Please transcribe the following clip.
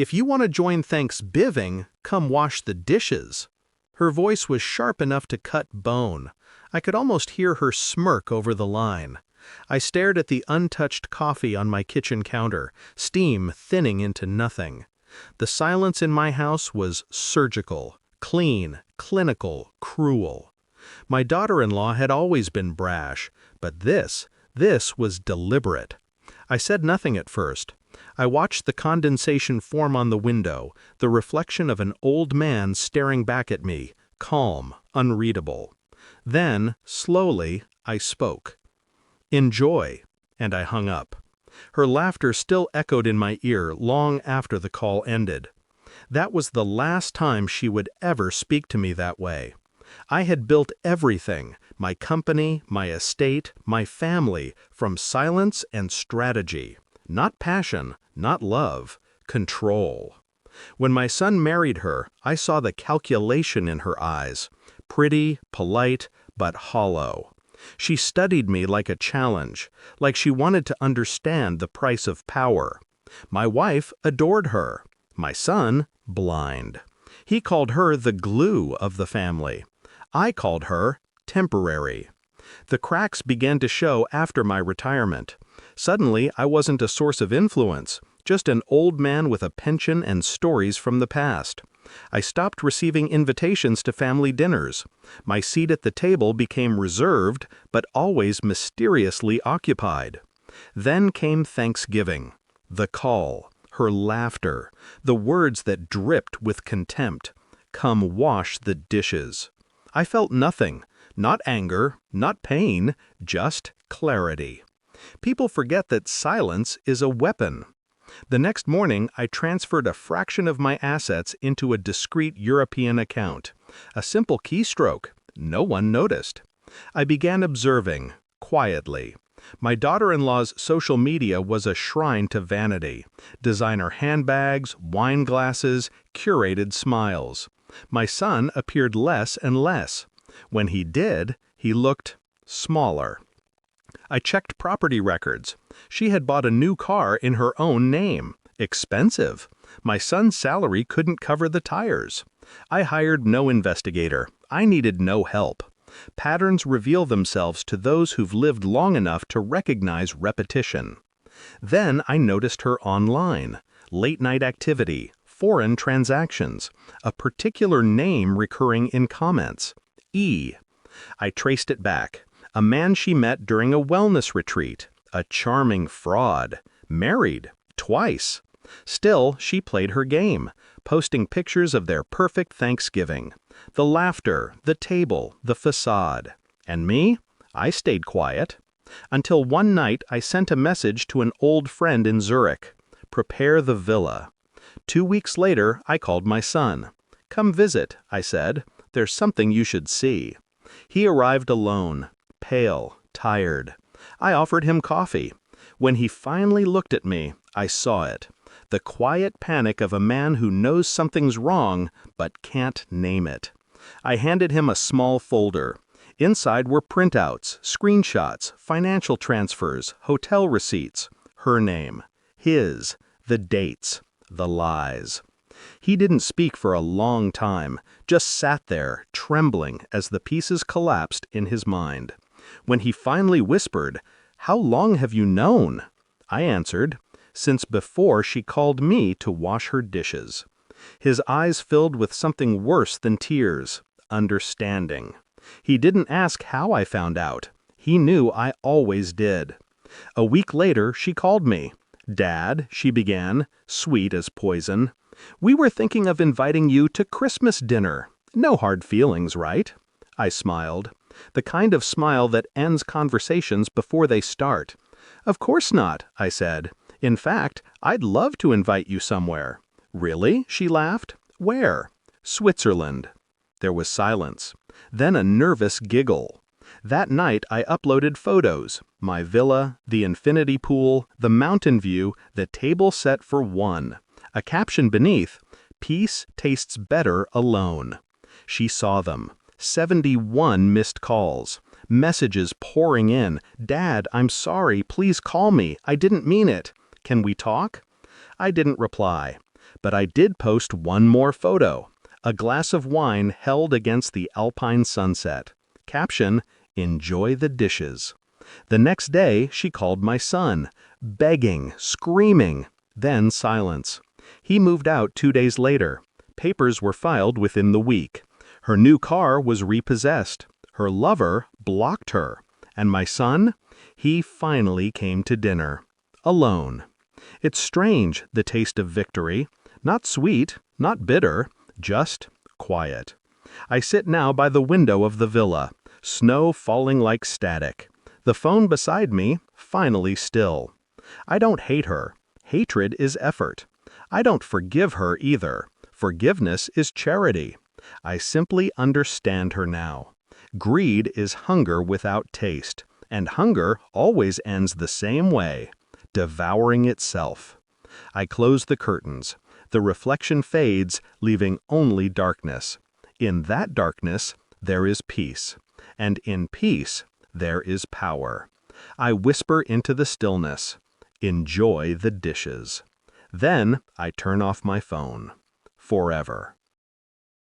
If you want to join Thanksgiving, come wash the dishes." Her voice was sharp enough to cut bone. I could almost hear her smirk over the line. I stared at the untouched coffee on my kitchen counter, steam thinning into nothing. The silence in my house was surgical, clean, clinical, cruel. My daughter-in-law had always been brash, but this was deliberate. I said nothing at first. I watched the condensation form on the window, the reflection of an old man staring back at me, calm, unreadable. Then, slowly, I spoke. "Enjoy," and I hung up. Her laughter still echoed in my ear long after the call ended. That was the last time she would ever speak to me that way. I had built everything, my company, my estate, my family, from silence and strategy. Not passion, not love, control. When my son married her, I saw the calculation in her eyes. Pretty, polite, but hollow. She studied me like a challenge, like she wanted to understand the price of power. My wife adored her. My son, blind. He called her the glue of the family. I called her temporary. The cracks began to show after my retirement. Suddenly, I wasn't a source of influence, just an old man with a pension and stories from the past. I stopped receiving invitations to family dinners. My seat at the table became reserved, but always mysteriously occupied. Then came Thanksgiving. The call, her laughter, the words that dripped with contempt. "Come wash the dishes." I felt nothing, not anger, not pain, just clarity. People forget that silence is a weapon. The next morning, I transferred a fraction of my assets into a discreet European account. A simple keystroke. No one noticed. I began observing, quietly. My daughter-in-law's social media was a shrine to vanity. Designer handbags, wine glasses, curated smiles. My son appeared less and less. When he did, he looked smaller. I checked property records. She had bought a new car in her own name. Expensive. My son's salary couldn't cover the tires. I hired no investigator. I needed no help. Patterns reveal themselves to those who've lived long enough to recognize repetition. Then I noticed her online. Late-night activity, foreign transactions, a particular name recurring in comments. E. I traced it back. A man she met during a wellness retreat. A charming fraud. Married. Twice. Still, she played her game, posting pictures of their perfect Thanksgiving. The laughter, the table, the facade. And me? I stayed quiet. Until one night I sent a message to an old friend in Zurich. Prepare the villa. 2 weeks later, I called my son. "Come visit," I said. "There's something you should see." He arrived alone, pale, tired. I offered him coffee. When he finally looked at me, I saw it. The quiet panic of a man who knows something's wrong, but can't name it. I handed him a small folder. Inside were printouts, screenshots, financial transfers, hotel receipts. Her name. His. The dates. The lies. He didn't speak for a long time, just sat there, trembling as the pieces collapsed in his mind. When he finally whispered, "How long have you known?" I answered, "Since before she called me to wash her dishes." His eyes filled with something worse than tears, understanding. He didn't ask how I found out. He knew I always did. A week later, she called me. "Dad," she began, sweet as poison, "we were thinking of inviting you to Christmas dinner. No hard feelings, right?" I smiled. The kind of smile that ends conversations before they start. "Of course not," I said. "In fact, I'd love to invite you somewhere." "Really?" she laughed. "Where?" "Switzerland." There was silence. Then a nervous giggle. That night I uploaded photos. My villa, the infinity pool, the mountain view, the table set for one. A caption beneath, "Peace tastes better alone." She saw them. 71 missed calls. Messages pouring in. "Dad, I'm sorry. Please call me. I didn't mean it. Can we talk?" I didn't reply. But I did post one more photo, a glass of wine held against the alpine sunset. Caption, "Enjoy the dishes." The next day, she called my son, begging, screaming, then silence. He moved out 2 days later. Papers were filed within the week. Her new car was repossessed. Her lover blocked her. And my son? He finally came to dinner. Alone. It's strange, the taste of victory. Not sweet, not bitter, just quiet. I sit now by the window of the villa, snow falling like static. The phone beside me, finally still. I don't hate her. Hatred is effort. I don't forgive her either. Forgiveness is charity. I simply understand her now. Greed is hunger without taste, and hunger always ends the same way, devouring itself. I close the curtains. The reflection fades, leaving only darkness. In that darkness, there is peace, and in peace, there is power. I whisper into the stillness, "Enjoy the dishes." Then I turn off my phone. Forever.